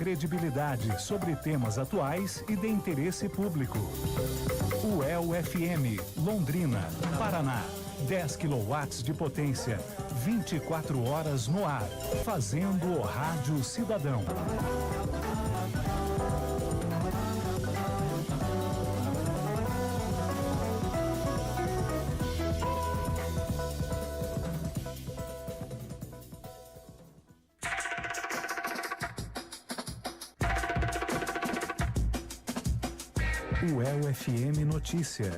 credibilidade sobre temas atuais e de interesse público. UEL FM, Londrina, Paraná. 10 kW de potência, 24 horas no ar, fazendo o rádio cidadão. UEL FM Notícia.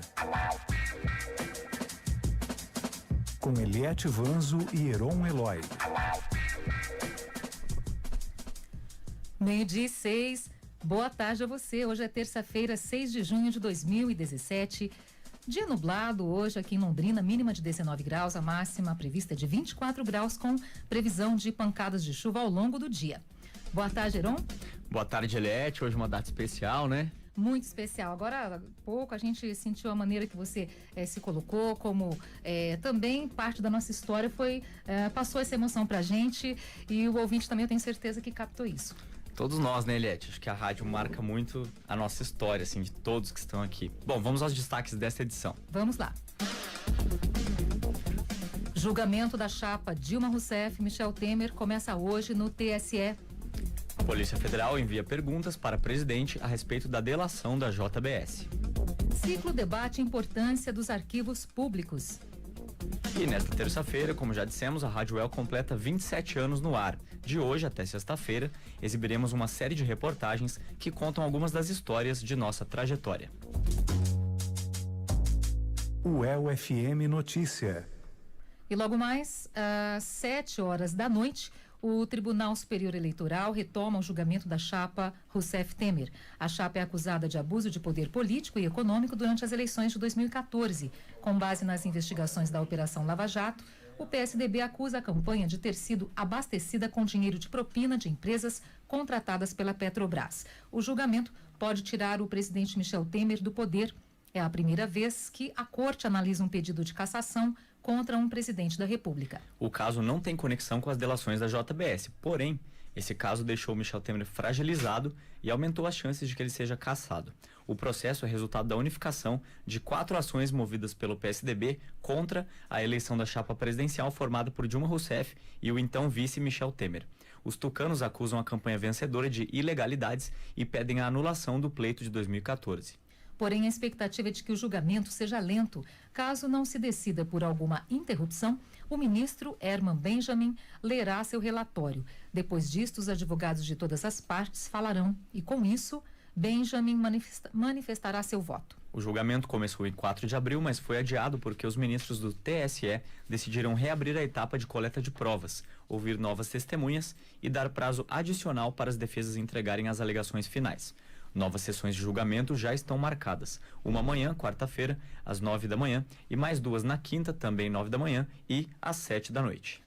Com Eliette Vanzo e Heron Eloy. 12:06. Boa tarde a você. Hoje é terça-feira, 6 de junho de 2017. Dia nublado hoje aqui em Londrina, mínima de 19 graus, a máxima prevista é de 24 graus, com previsão de pancadas de chuva ao longo do dia. Boa tarde, Heron. Boa tarde, Eliette. Hoje é uma data especial, né? Muito especial. Agora há pouco a gente sentiu a maneira que você se colocou, como também parte da nossa história passou essa emoção pra gente, e o ouvinte também, eu tenho certeza que captou isso. Todos nós, né, Eliette? Acho que a rádio marca muito a nossa história, assim, de todos que estão aqui. Bom, vamos aos destaques desta edição. Vamos lá. Julgamento da chapa Dilma Rousseff, Michel Temer começa hoje no TSE. A Polícia Federal envia perguntas para o presidente a respeito da delação da JBS. Ciclo debate a importância dos arquivos públicos. E nesta terça-feira, como já dissemos, a Rádio UEL completa 27 anos no ar. De hoje até sexta-feira, exibiremos uma série de reportagens que contam algumas das histórias de nossa trajetória. UEL FM Notícia. E logo mais, às 7 horas da noite, o Tribunal Superior Eleitoral retoma o julgamento da chapa Rousseff Temer. A chapa é acusada de abuso de poder político e econômico durante as eleições de 2014. Com base nas investigações da Operação Lava Jato, o PSDB acusa a campanha de ter sido abastecida com dinheiro de propina de empresas contratadas pela Petrobras. O julgamento pode tirar o presidente Michel Temer do poder. É a primeira vez que a Corte analisa um pedido de cassação contra um presidente da República. O caso não tem conexão com as delações da JBS, porém, esse caso deixou Michel Temer fragilizado e aumentou as chances de que ele seja cassado. O processo é resultado da unificação de 4 ações movidas pelo PSDB contra a eleição da chapa presidencial formada por Dilma Rousseff e o então vice Michel Temer. Os tucanos acusam a campanha vencedora de ilegalidades e pedem a anulação do pleito de 2014. Porém, a expectativa é de que o julgamento seja lento. Caso não se decida por alguma interrupção, o ministro Herman Benjamin lerá seu relatório. Depois disto, os advogados de todas as partes falarão e, com isso, Benjamin manifestará seu voto. O julgamento começou em 4 de abril, mas foi adiado porque os ministros do TSE decidiram reabrir a etapa de coleta de provas, ouvir novas testemunhas e dar prazo adicional para as defesas entregarem as alegações finais. Novas sessões de julgamento já estão marcadas. Uma amanhã, quarta-feira, às 9 da manhã, e mais 2 na quinta, também 9 da manhã, e às 7 da noite.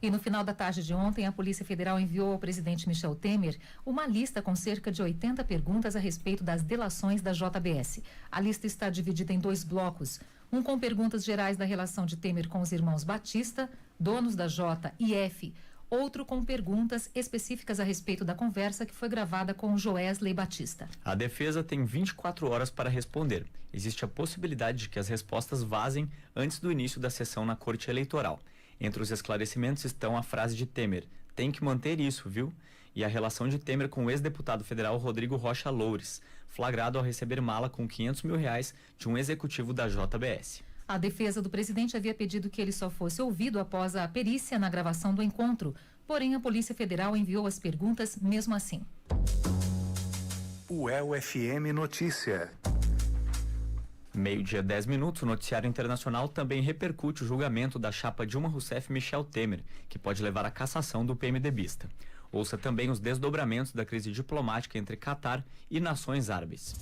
E no final da tarde de ontem, a Polícia Federal enviou ao presidente Michel Temer uma lista com cerca de 80 perguntas a respeito das delações da JBS. A lista está dividida em 2 blocos. Um com perguntas gerais da relação de Temer com os irmãos Batista, donos da J e F. Outro com perguntas específicas a respeito da conversa que foi gravada com Joesley Batista. A defesa tem 24 horas para responder. Existe a possibilidade de que as respostas vazem antes do início da sessão na Corte Eleitoral. Entre os esclarecimentos estão a frase de Temer: "Tem que manter isso, viu?" E a relação de Temer com o ex-deputado federal Rodrigo Rocha Loures, flagrado ao receber mala com R$500 mil de um executivo da JBS. A defesa do presidente havia pedido que ele só fosse ouvido após a perícia na gravação do encontro. Porém, a Polícia Federal enviou as perguntas mesmo assim. UEL FM Notícia. 12:10, o noticiário internacional também repercute o julgamento da chapa Dilma Rousseff Michel Temer, que pode levar à cassação do PMDBista. Ouça também os desdobramentos da crise diplomática entre Catar e nações árabes.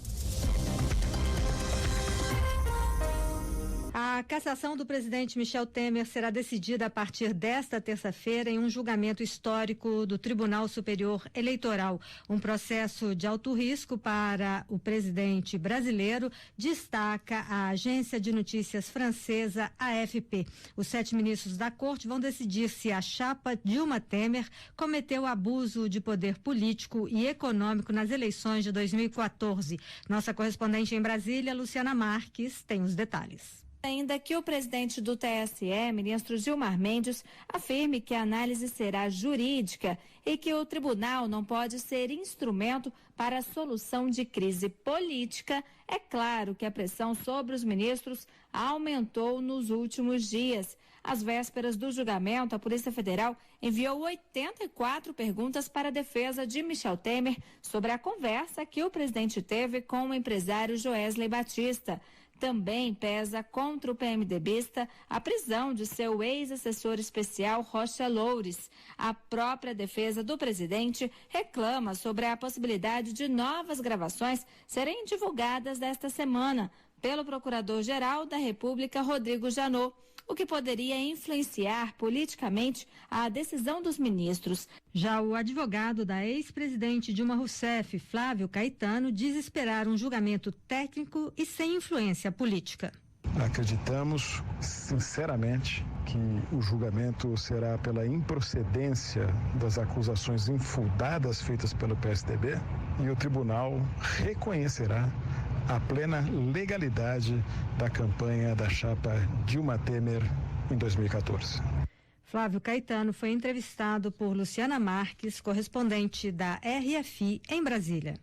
A cassação do presidente Michel Temer será decidida a partir desta terça-feira em um julgamento histórico do Tribunal Superior Eleitoral. Um processo de alto risco para o presidente brasileiro, destaca a agência de notícias francesa AFP. Os 7 ministros da corte vão decidir se a chapa Dilma Temer cometeu abuso de poder político e econômico nas eleições de 2014. Nossa correspondente em Brasília, Luciana Marques, tem os detalhes. Ainda que o presidente do TSE, ministro Gilmar Mendes, afirme que a análise será jurídica e que o tribunal não pode ser instrumento para a solução de crise política, é claro que a pressão sobre os ministros aumentou nos últimos dias. Às vésperas do julgamento, a Polícia Federal enviou 84 perguntas para a defesa de Michel Temer sobre a conversa que o presidente teve com o empresário Joesley Batista. Também pesa contra o PMDBista a prisão de seu ex-assessor especial Rocha Loures. A própria defesa do presidente reclama sobre a possibilidade de novas gravações serem divulgadas desta semana pelo Procurador-Geral da República, Rodrigo Janot, o que poderia influenciar politicamente a decisão dos ministros. Já o advogado da ex-presidente Dilma Rousseff, Flávio Caetano, diz esperar um julgamento técnico e sem influência política. Acreditamos, sinceramente, que o julgamento será pela improcedência das acusações infundadas feitas pelo PSDB e o tribunal reconhecerá a plena legalidade da campanha da chapa Dilma Temer em 2014. Flávio Caetano foi entrevistado por Luciana Marques, correspondente da RFI em Brasília.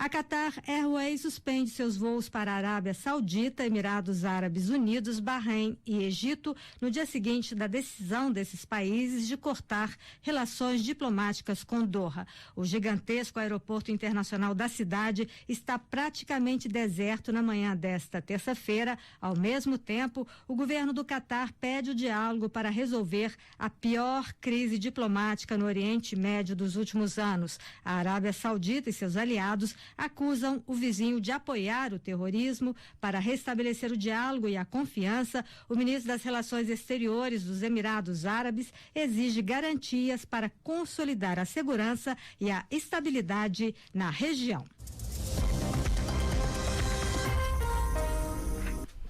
A Qatar Airways suspende seus voos para a Arábia Saudita, Emirados Árabes Unidos, Bahrein e Egito no dia seguinte da decisão desses países de cortar relações diplomáticas com Doha. O gigantesco aeroporto internacional da cidade está praticamente deserto na manhã desta terça-feira. Ao mesmo tempo, o governo do Qatar pede o diálogo para resolver a pior crise diplomática no Oriente Médio dos últimos anos. A Arábia Saudita e seus aliados acusam o vizinho de apoiar o terrorismo. Para restabelecer o diálogo e a confiança, o ministro das Relações Exteriores dos Emirados Árabes exige garantias para consolidar a segurança e a estabilidade na região.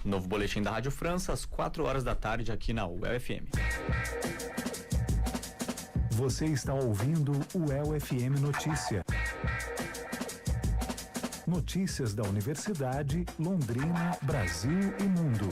Novo boletim da Rádio França, às 4 da tarde, aqui na UEL-FM. Você está ouvindo o UEL-FM Notícia. Notícias da Universidade, Londrina, Brasil e Mundo.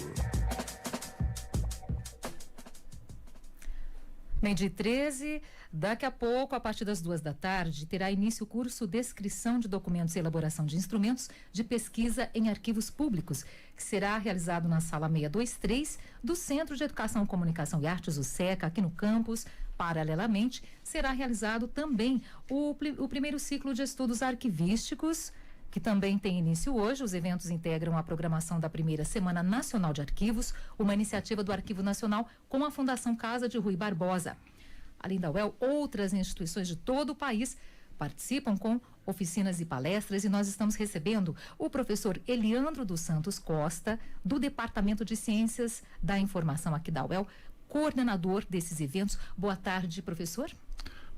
Meio-dia 13, daqui a pouco, a partir das 2 da tarde, terá início o curso Descrição de Documentos e Elaboração de Instrumentos de Pesquisa em Arquivos Públicos, que será realizado na Sala 623 do Centro de Educação, Comunicação e Artes, o SECA, aqui no campus. Paralelamente, será realizado também o primeiro ciclo de estudos arquivísticos, que também tem início hoje. Os eventos integram a programação da primeira Semana Nacional de Arquivos, uma iniciativa do Arquivo Nacional com a Fundação Casa de Rui Barbosa. Além da UEL, outras instituições de todo o país participam com oficinas e palestras, e nós estamos recebendo o professor Eliandro dos Santos Costa, do Departamento de Ciências da Informação aqui da UEL, coordenador desses eventos. Boa tarde, professor.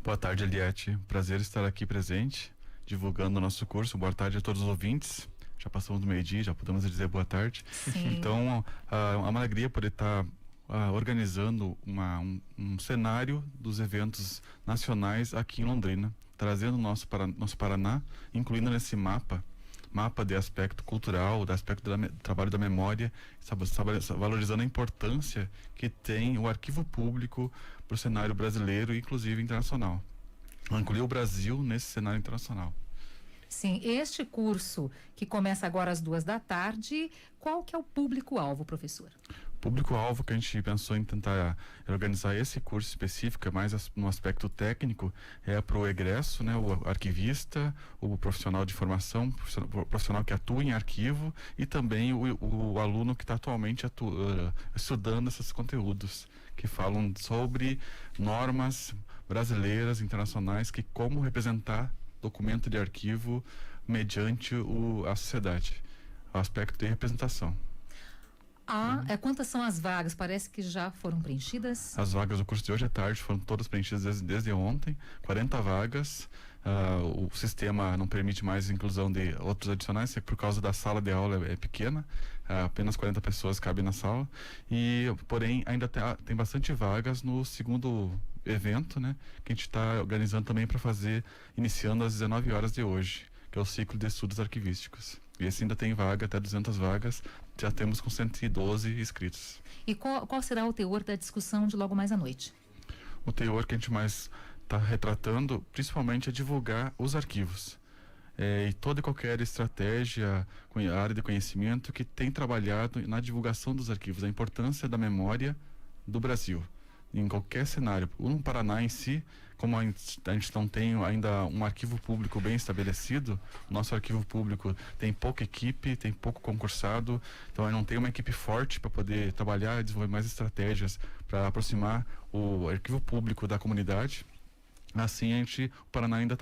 Boa tarde, Eliette. Prazer estar aqui presente, divulgando o nosso curso. Boa tarde a todos os ouvintes. Já passamos do meio-dia, já podemos dizer boa tarde. Sim. Então, é uma alegria poder estar organizando um cenário dos eventos nacionais aqui em Londrina, trazendo o nosso Paraná, incluindo nesse mapa de aspecto cultural, do aspecto do trabalho da memória, valorizando a importância que tem o arquivo público para o cenário brasileiro e inclusive internacional. Incluir o Brasil nesse cenário internacional. Sim, este curso que começa agora às 2 da tarde, qual que é o público-alvo, professor? O público-alvo que a gente pensou em tentar organizar esse curso específico, mais no aspecto técnico, é para o egresso, né, o arquivista, o profissional de formação, o profissional que atua em arquivo, e também o aluno que está atualmente estudando esses conteúdos, que falam sobre normas brasileiras, internacionais, que como representar documento de arquivo mediante a sociedade. aspecto de representação. Quantas são as vagas? Parece que já foram preenchidas? As vagas do curso de hoje à tarde foram todas preenchidas desde ontem, 40 vagas. O sistema não permite mais inclusão de outros adicionais, por causa da sala de aula é pequena, apenas 40 pessoas cabem na sala, porém ainda tem bastante vagas no segundo evento, né, que a gente está organizando também para fazer, iniciando às 19 horas de hoje, que é o ciclo de estudos arquivísticos. E esse ainda tem vaga, até 200 vagas, já temos com 112 inscritos. E qual será o teor da discussão de logo mais à noite? O teor que a gente mais está retratando, principalmente, é divulgar os arquivos. E toda e qualquer estratégia, área de conhecimento que tem trabalhado na divulgação dos arquivos, a importância da memória do Brasil, em qualquer cenário. No Paraná em si, como a gente não tem ainda um arquivo público bem estabelecido, nosso arquivo público tem pouca equipe, tem pouco concursado, então não tem uma equipe forte para poder trabalhar e desenvolver mais estratégias para aproximar o arquivo público da comunidade. Assim, o Paraná ainda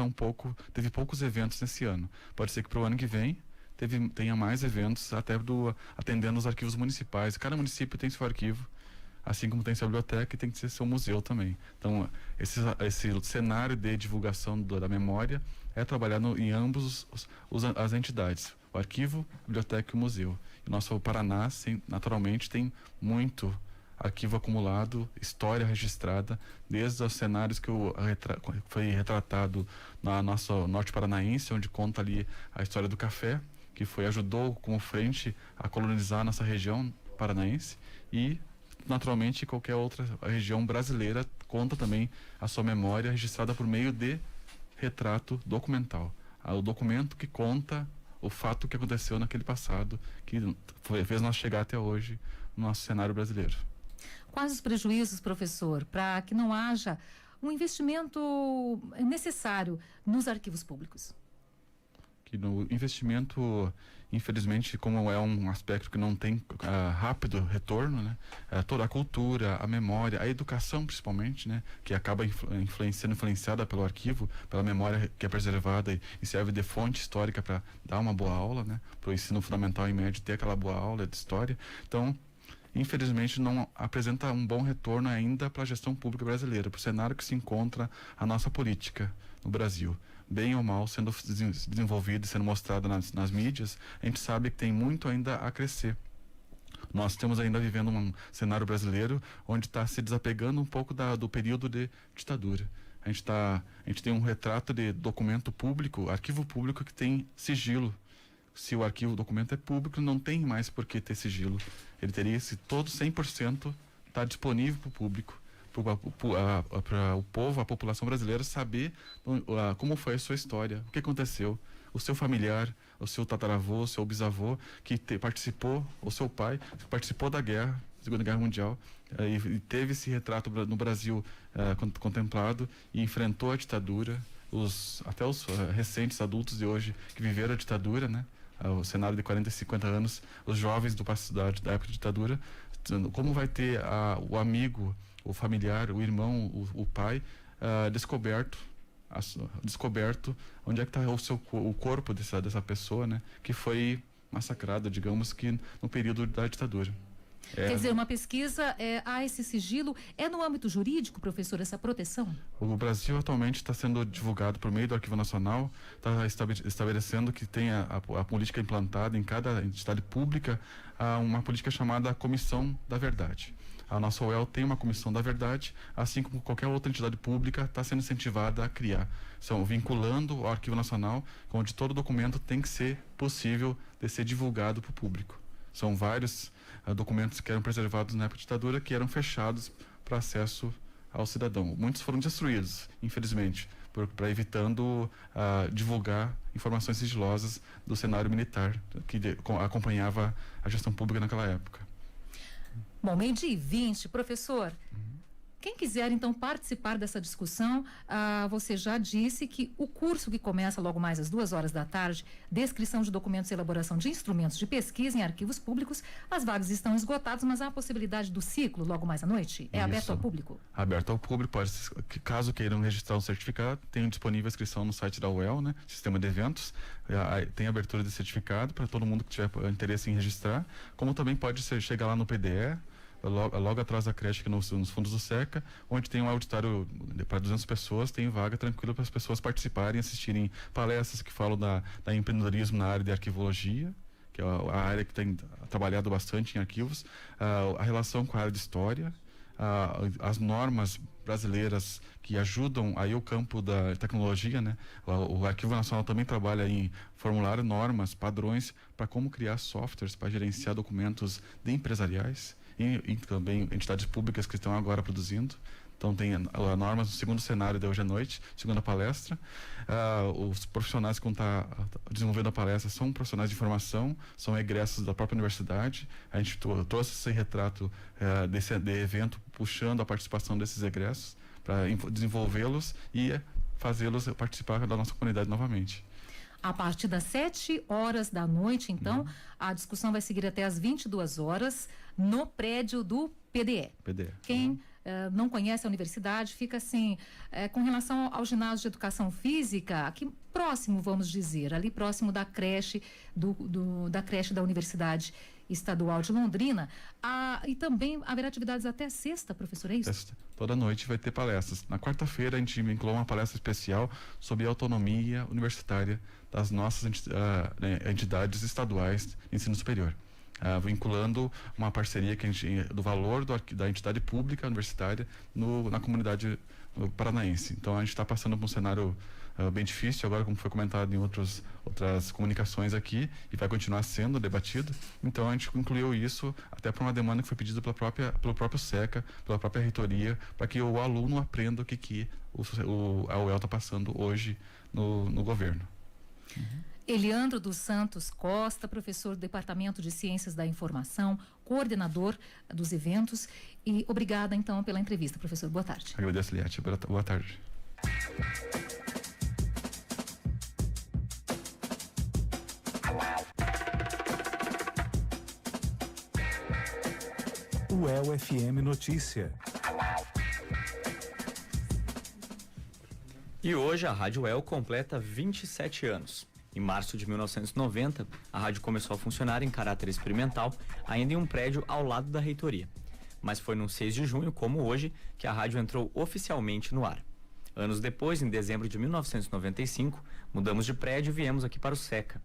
teve poucos eventos nesse ano. Pode ser que para o ano que vem tenha mais eventos, até atendendo os arquivos municipais. Cada município tem seu arquivo, assim como tem sua biblioteca e tem que ter seu museu também. Então, esse cenário de divulgação da memória é trabalhado em ambos as entidades, o arquivo, a biblioteca e o museu. E nosso Paraná, naturalmente, tem muito arquivo acumulado, história registrada, desde os cenários que foi retratado na nossa Norte Paranaense, onde conta ali a história do café, que ajudou como frente a colonizar a nossa região paranaense, e naturalmente qualquer outra região brasileira conta também a sua memória registrada por meio de retrato documental. O documento que conta o fato que aconteceu naquele passado, que fez nós chegar até hoje no nosso cenário brasileiro. Quais os prejuízos, professor, para que não haja um investimento necessário nos arquivos públicos? Que no investimento, infelizmente, como é um aspecto que não tem rápido retorno, né? Toda a cultura, a memória, a educação principalmente, né? Que acaba sendo influenciada pelo arquivo, pela memória que é preservada e serve de fonte histórica para dar uma boa aula, né? Para o ensino fundamental e médio ter aquela boa aula de história. Então, infelizmente, não apresenta um bom retorno ainda para a gestão pública brasileira, para o cenário que se encontra a nossa política no Brasil. Bem ou mal sendo desenvolvido e sendo mostrado nas mídias, a gente sabe que tem muito ainda a crescer. Nós estamos ainda vivendo um cenário brasileiro onde está se desapegando um pouco do período de ditadura. A gente tem um retrato de documento público, arquivo público que tem sigilo. Se o documento é público, não tem mais por que ter sigilo. Ele teria todo 100% estar disponível para o público, para o povo, a população brasileira saber como foi a sua história, o que aconteceu, o seu familiar, o seu tataravô, o seu bisavô que participou, o seu pai que participou da guerra, Segunda Guerra Mundial, e teve esse retrato no Brasil contemplado e enfrentou a ditadura, até os recentes adultos de hoje que viveram a ditadura, né? O cenário de 40 e 50 anos, os jovens da época da ditadura, como vai ter o amigo, o familiar, o irmão, o pai descoberto onde é que está o corpo dessa pessoa, né, que foi massacrada, digamos que no período da ditadura. Quer dizer, uma pesquisa, há esse sigilo, no âmbito jurídico, professor, essa proteção? O Brasil atualmente está sendo divulgado por meio do Arquivo Nacional, está estabelecendo que tem a política implantada em cada entidade pública, uma política chamada Comissão da Verdade. A nossa UEL tem uma Comissão da Verdade, assim como qualquer outra entidade pública está sendo incentivada a criar. Vinculando o Arquivo Nacional, onde todo documento tem que ser possível de ser divulgado para o público. São vários documentos que eram preservados na época da ditadura que eram fechados para acesso ao cidadão. Muitos foram destruídos, infelizmente, para evitando divulgar informações sigilosas do cenário militar que acompanhava a gestão pública naquela época. Bom, 12:20, professor. Quem quiser, então, participar dessa discussão, você já disse que o curso que começa logo mais às 2h, descrição de documentos e elaboração de instrumentos de pesquisa em arquivos públicos, as vagas estão esgotadas, mas há a possibilidade do ciclo logo mais à noite? É aberto ao público? Aberto ao público, caso queiram registrar um certificado, tem disponível a inscrição no site da UEL, né? Sistema de Eventos, tem abertura de certificado para todo mundo que tiver interesse em registrar, como também pode chegar lá no PDE, logo atrás da creche, aqui nos fundos do SECA, onde tem um auditório para 200 pessoas, tem vaga tranquila para as pessoas participarem, assistirem palestras que falam da empreendedorismo na área de arquivologia, que é a área que tem trabalhado bastante em arquivos, a relação com a área de história, as normas brasileiras que ajudam aí o campo da tecnologia, né? O Arquivo Nacional também trabalha em formular normas, padrões para como criar softwares para gerenciar documentos de empresariais e também entidades públicas que estão agora produzindo. Então tem a norma no segundo cenário de hoje à noite, segunda palestra. Os profissionais que vão estar desenvolvendo a palestra são profissionais de formação, são egressos da própria universidade. A gente trouxe esse retrato de evento, puxando a participação desses egressos para desenvolvê-los e fazê-los participar da nossa comunidade novamente. A partir das 7h, então, a discussão vai seguir até às 22h no prédio do PDE. Quem não conhece a universidade, fica assim, com relação ao ginásio de educação física, aqui próximo, vamos dizer, ali próximo da creche, da creche da Universidade Estadual de Londrina. E também haverá atividades até sexta, professor, é isso? Sexta. Toda noite vai ter palestras. Na quarta-feira a gente vinculou uma palestra especial sobre a autonomia universitária das nossas entidades estaduais de ensino superior. Vinculando uma parceria que do valor da entidade pública universitária na comunidade paranaense. Então a gente está passando por um cenário bem difícil agora, como foi comentado em outras comunicações aqui, e vai continuar sendo debatido. Então a gente incluiu isso até por uma demanda que foi pedida pelo próprio SECA, pela própria reitoria, para que o aluno aprenda o que a UEL está passando hoje no governo. Eliandro dos Santos Costa, professor do Departamento de Ciências da Informação, coordenador dos eventos, e obrigada então pela entrevista, professor. Boa tarde. Agradeço, Liette. Boa tarde. UEL FM Notícia. E hoje a Rádio UEL completa 27 anos. Em março de 1990, a rádio começou a funcionar em caráter experimental, ainda em um prédio ao lado da reitoria. Mas foi no 6 de junho, como hoje, que a rádio entrou oficialmente no ar. Anos depois, em dezembro de 1995, mudamos de prédio e viemos aqui para o SECA.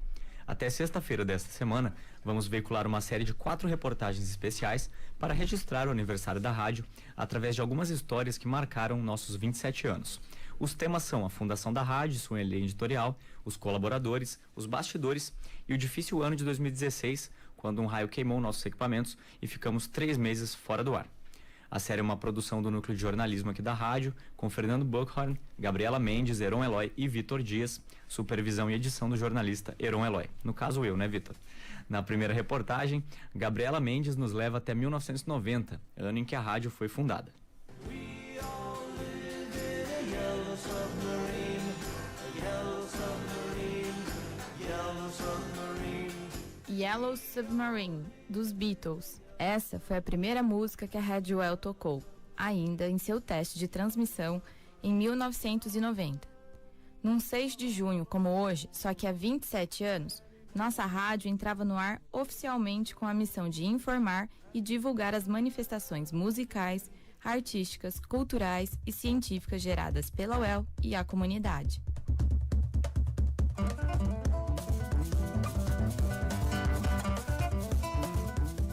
Até sexta-feira desta semana, vamos veicular uma série de 4 reportagens especiais para registrar o aniversário da rádio através de algumas histórias que marcaram nossos 27 anos. Os temas são a fundação da rádio, sua linha editorial, os colaboradores, os bastidores e o difícil ano de 2016, quando um raio queimou nossos equipamentos e ficamos 3 meses fora do ar. A série é uma produção do Núcleo de Jornalismo aqui da rádio, com Fernando Buckhorn, Gabriela Mendes, Heron Eloy e Vitor Dias, supervisão e edição do jornalista Heron Eloy. No caso eu, né, Vitor? Na primeira reportagem, Gabriela Mendes nos leva até 1990, ano em que a rádio foi fundada. Yellow Submarine, dos Beatles. Essa foi a primeira música que a Rádio UEL tocou, ainda em seu teste de transmissão em 1990. Num 6 de junho, como hoje, só que há 27 anos, nossa rádio entrava no ar oficialmente com a missão de informar e divulgar as manifestações musicais, artísticas, culturais e científicas geradas pela UEL e a comunidade.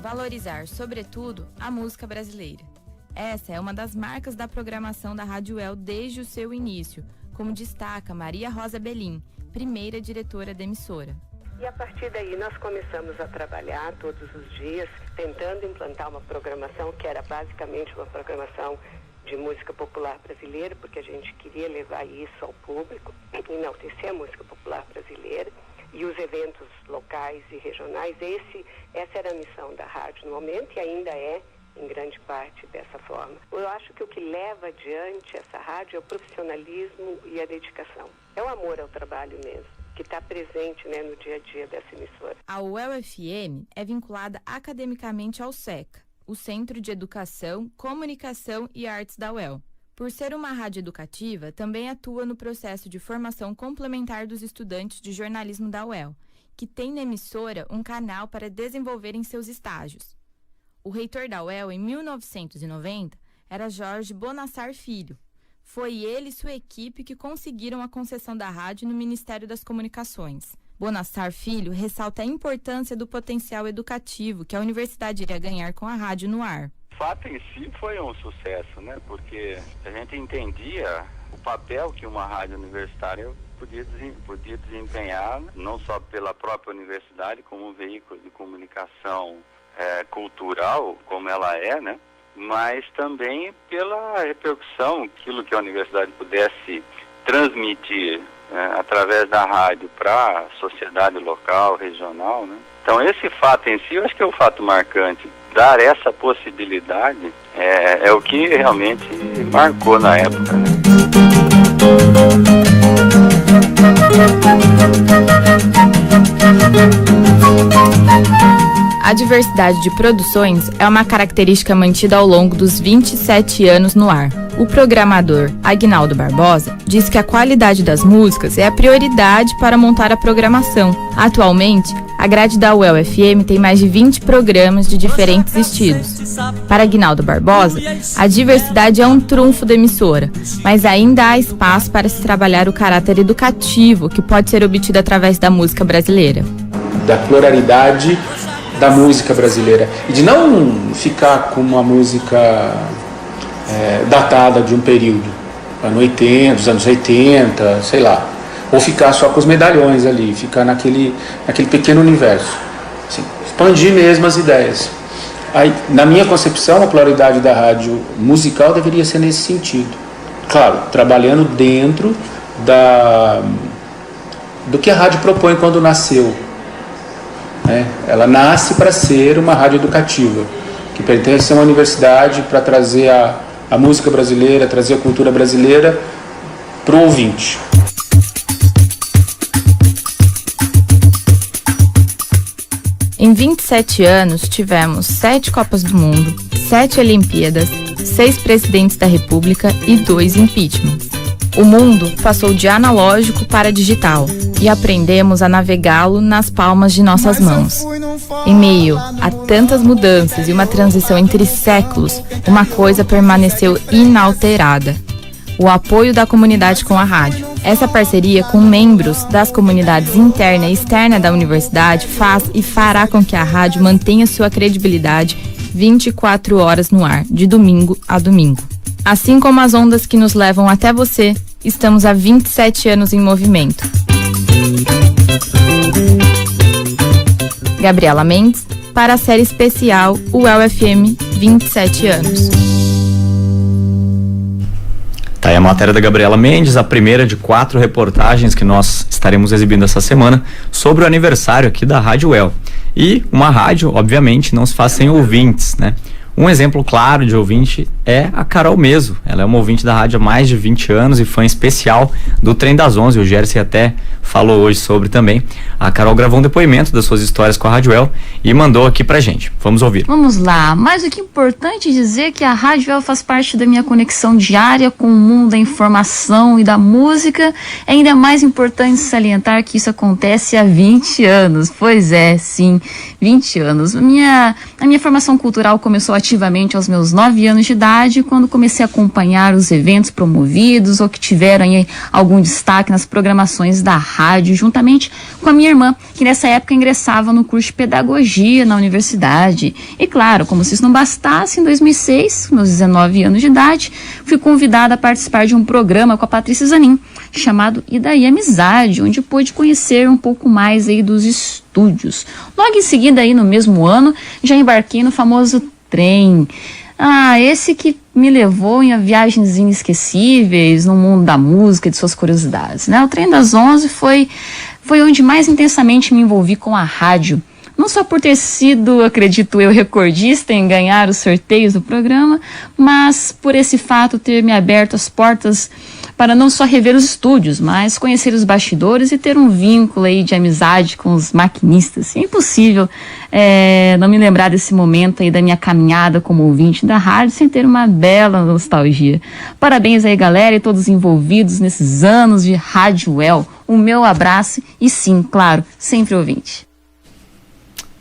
Valorizar, sobretudo, a música brasileira. Essa é uma das marcas da programação da Rádio UEL desde o seu início, como destaca Maria Rosa Belim, primeira diretora da emissora. E a partir daí nós começamos a trabalhar todos os dias, tentando implantar uma programação que era basicamente uma programação de música popular brasileira, porque a gente queria levar isso ao público, enaltecer a música popular brasileira e os eventos locais e regionais. Essa era a missão da rádio no momento e ainda é em grande parte dessa forma. Eu acho que o que leva adiante essa rádio é o profissionalismo e a dedicação. É o amor ao trabalho mesmo, que está presente, né, no dia a dia dessa emissora. A UEL-FM é vinculada academicamente ao SECA, o Centro de Educação, Comunicação e Artes da UEL. Por ser uma rádio educativa, também atua no processo de formação complementar dos estudantes de jornalismo da UEL, que tem na emissora um canal para desenvolverem seus estágios. O reitor da UEL, em 1990, era Jorge Bonassar Filho. Foi ele e sua equipe que conseguiram a concessão da rádio no Ministério das Comunicações. Bonassar Filho ressalta a importância do potencial educativo que a universidade iria ganhar com a rádio no ar. O fato em si foi um sucesso, né? Porque a gente entendia o papel que uma rádio universitária podia desempenhar, não só pela própria universidade, como um veículo de comunicação cultural, como ela é, né? Mas também pela repercussão, aquilo que a universidade pudesse transmitir através da rádio para a sociedade local, regional, né? Então esse fato em si, eu acho que é o fato marcante. Dar essa possibilidade é o que realmente marcou na época, né? A diversidade de produções é uma característica mantida ao longo dos 27 anos no ar. O programador Aguinaldo Barbosa diz que a qualidade das músicas é a prioridade para montar a programação. Atualmente, a grade da UEL-FM tem mais de 20 programas de diferentes estilos. Para Aguinaldo Barbosa, a diversidade é um trunfo da emissora, mas ainda há espaço para se trabalhar o caráter educativo que pode ser obtido através da música brasileira. Da pluralidade da música brasileira e de não ficar com uma música datada de um período, dos anos 80, sei lá, ou ficar só com os medalhões ali, ficar naquele pequeno universo, assim, expandir mesmo as ideias. Aí, na minha concepção, a pluralidade da rádio musical deveria ser nesse sentido, claro, trabalhando dentro do que a rádio propõe quando nasceu. Ela nasce para ser uma rádio educativa, que pertence a uma universidade para trazer a música brasileira, trazer a cultura brasileira para o ouvinte. Em 27 anos, tivemos 7 Copas do Mundo, 7 Olimpíadas, 6 presidentes da República e 2 impeachments. O mundo passou de analógico para digital e aprendemos a navegá-lo nas palmas de nossas mãos. Em meio a tantas mudanças e uma transição entre séculos, uma coisa permaneceu inalterada: o apoio da comunidade com a rádio. Essa parceria com membros das comunidades interna e externa da universidade faz e fará com que a rádio mantenha sua credibilidade 24 horas no ar, de domingo a domingo. Assim como as ondas que nos levam até você, estamos há 27 anos em movimento. Gabriela Mendes, para a série especial UEL-FM 27 anos. Tá aí a matéria da Gabriela Mendes, a primeira de 4 reportagens que nós estaremos exibindo essa semana sobre o aniversário aqui da Rádio UEL. E uma rádio, obviamente, não se faz sem ouvintes, né? Um exemplo claro de ouvinte é a Carol Meso. Ela é uma ouvinte da rádio há mais de 20 anos e fã especial do Trem das 11. O Gerson até falou hoje sobre também. A Carol gravou um depoimento das suas histórias com a Rádio UEL e mandou aqui pra gente. Vamos ouvir. Vamos lá. Mais do que importante dizer que a Rádio UEL faz parte da minha conexão diária com o mundo da informação e da música. É ainda mais importante salientar que isso acontece há 20 anos. Pois é, sim, 20 anos. A minha formação cultural começou ativamente aos meus 9 anos de idade, quando comecei a acompanhar os eventos promovidos ou que tiveram aí algum destaque nas programações da rádio, juntamente com a minha irmã, que nessa época ingressava no curso de pedagogia na universidade. E claro, como se isso não bastasse, em 2006, com meus 19 anos de idade, fui convidada a participar de um programa com a Patrícia Zanin, chamado E Daí Amizade, onde pude conhecer um pouco mais aí dos estúdios. Logo em seguida, aí no mesmo ano, já embarquei no famoso trem. Esse que me levou em viagens inesquecíveis no mundo da música e de suas curiosidades, né? O Trem das 11 foi onde mais intensamente me envolvi com a rádio. não só por ter sido, acredito eu, recordista em ganhar os sorteios do programa, mas por esse fato ter me aberto as portas para não só rever os estúdios, mas conhecer os bastidores e ter um vínculo aí de amizade com os maquinistas. É impossível não me lembrar desse momento aí da minha caminhada como ouvinte da rádio sem ter uma bela nostalgia. Parabéns aí, galera, e todos envolvidos nesses anos de Rádio UEL. O meu abraço e sim, claro, sempre ouvinte.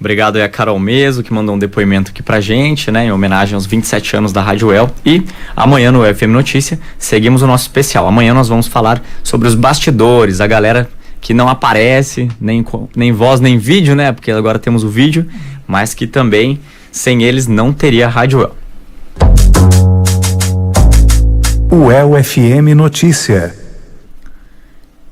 Obrigado aí a Carol Meso, que mandou um depoimento aqui pra gente, né, em homenagem aos 27 anos da Rádio UEL. E amanhã no UFM Notícia, seguimos o nosso especial. Amanhã nós vamos falar sobre os bastidores, a galera que não aparece, nem voz, nem vídeo, né, porque agora temos o vídeo, mas que também, sem eles, não teria a Rádio UEL. UEL FM Notícia.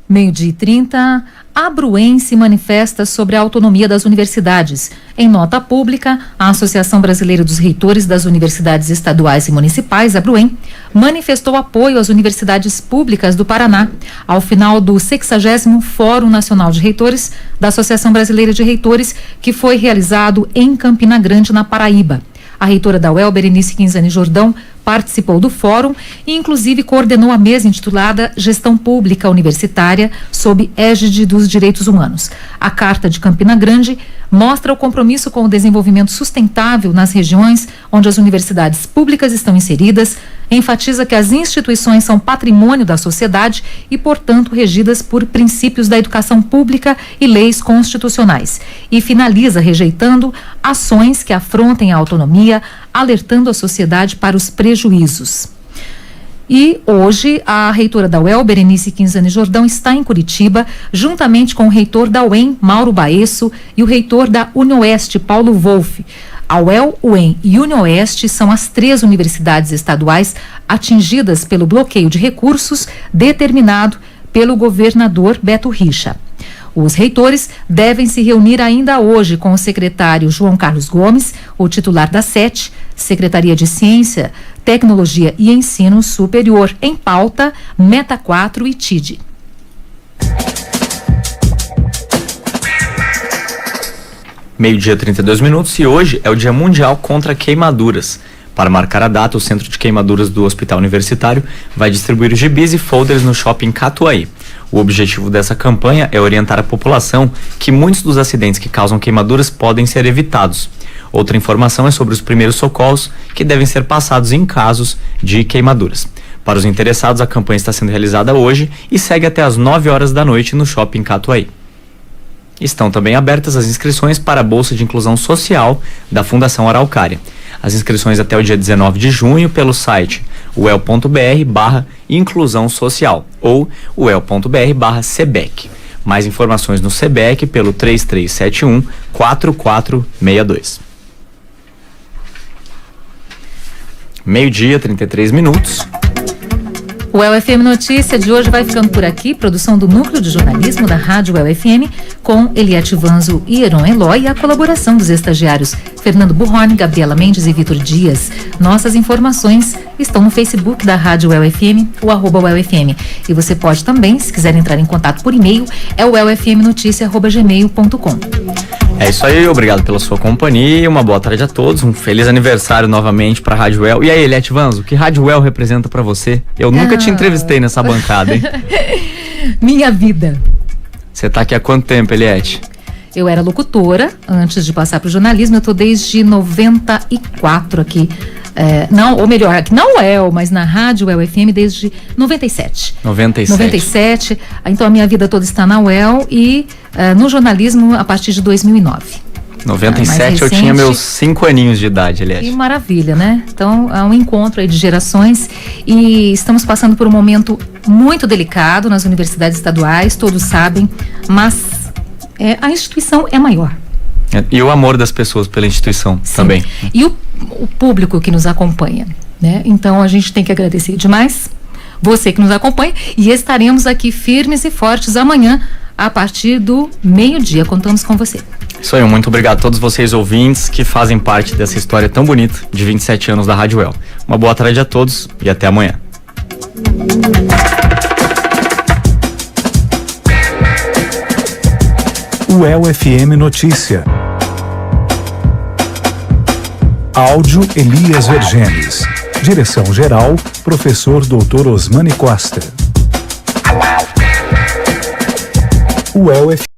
12h30, a Abruen se manifesta sobre a autonomia das universidades. Em nota pública, a Associação Brasileira dos Reitores das Universidades Estaduais e Municipais, Abruen, manifestou apoio às universidades públicas do Paraná, ao final do 60º Fórum Nacional de Reitores da Associação Brasileira de Reitores, que foi realizado em Campina Grande, na Paraíba. A reitora da UEL, Berenice Quinzani Jordão, participou do fórum e, inclusive, coordenou a mesa intitulada Gestão Pública Universitária sob égide dos Direitos Humanos. A Carta de Campina Grande mostra o compromisso com o desenvolvimento sustentável nas regiões onde as universidades públicas estão inseridas, enfatiza que as instituições são patrimônio da sociedade e, portanto, regidas por princípios da educação pública e leis constitucionais. E finaliza rejeitando ações que afrontem a autonomia, alertando a sociedade para os prejuízos. E hoje, a reitora da UEL, Berenice Quinzani Jordão, está em Curitiba, juntamente com o reitor da UEM, Mauro Baesso, e o reitor da UniOeste, Paulo Wolff. A UEL, UEM e UniOeste são as 3 universidades estaduais atingidas pelo bloqueio de recursos determinado pelo governador Beto Richa. Os reitores devem se reunir ainda hoje com o secretário João Carlos Gomes, o titular da SET, Secretaria de Ciência, Tecnologia e Ensino Superior, em pauta, Meta 4 e TID. Meio-dia, 32 minutos, e hoje é o Dia Mundial contra Queimaduras. Para marcar a data, o Centro de Queimaduras do Hospital Universitário vai distribuir gibis e folders no Shopping Catuaí. O objetivo dessa campanha é orientar a população que muitos dos acidentes que causam queimaduras podem ser evitados. Outra informação é sobre os primeiros socorros que devem ser passados em casos de queimaduras. Para os interessados, a campanha está sendo realizada hoje e segue até às 9 horas da noite no Shopping Catuaí. Estão também abertas as inscrições para a Bolsa de Inclusão Social da Fundação Araucária. As inscrições até o dia 19 de junho pelo site uel.br/inclusão social ou uel.br/sebec. Mais informações no Sebec pelo 3371-4462. Meio-dia, 33 minutos. O UEL-FM Notícia de hoje vai ficando por aqui, produção do Núcleo de Jornalismo da Rádio UEL-FM, com Eliette Vanzo e Heron Eloy, e a colaboração dos estagiários Fernando Burroni, Gabriela Mendes e Vitor Dias. Nossas informações estão no Facebook da Rádio UEL-FM, o @UEL-FM. E você pode também, se quiser entrar em contato por e-mail, é o uelfmnoticia@gmail.com. É isso aí, obrigado pela sua companhia, uma boa tarde a todos, um feliz aniversário novamente para a Rádio UEL. E aí, Eliette Vanzo, o que Rádio UEL representa para você? Eu nunca te entrevistei nessa bancada, hein? Minha vida. Você tá aqui há quanto tempo, Eliette? Eu era locutora antes de passar para o jornalismo, eu tô desde 94 aqui. Ou melhor, aqui na UEL, mas na Rádio UEL-FM desde 97. 97. Então a minha vida toda está na UEL e no jornalismo a partir de 2009. 97 eu tinha meus 5 aninhos de idade, aliás. Que maravilha, né? Então é um encontro aí de gerações e estamos passando por um momento muito delicado nas universidades estaduais, todos sabem, mas a instituição é maior. E o amor das pessoas pela instituição. Sim. Também. E o público que nos acompanha, né? Então a gente tem que agradecer demais você que nos acompanha e estaremos aqui firmes e fortes amanhã a partir do meio-dia. Contamos com você. Isso aí, muito obrigado a todos vocês ouvintes que fazem parte dessa história tão bonita de 27 anos da Rádio UEL. Uma boa tarde a todos e até amanhã. UEL-FM Notícia. Áudio Elias Vergenes. Direção-geral, professor Dr. Osmani Costa. UEL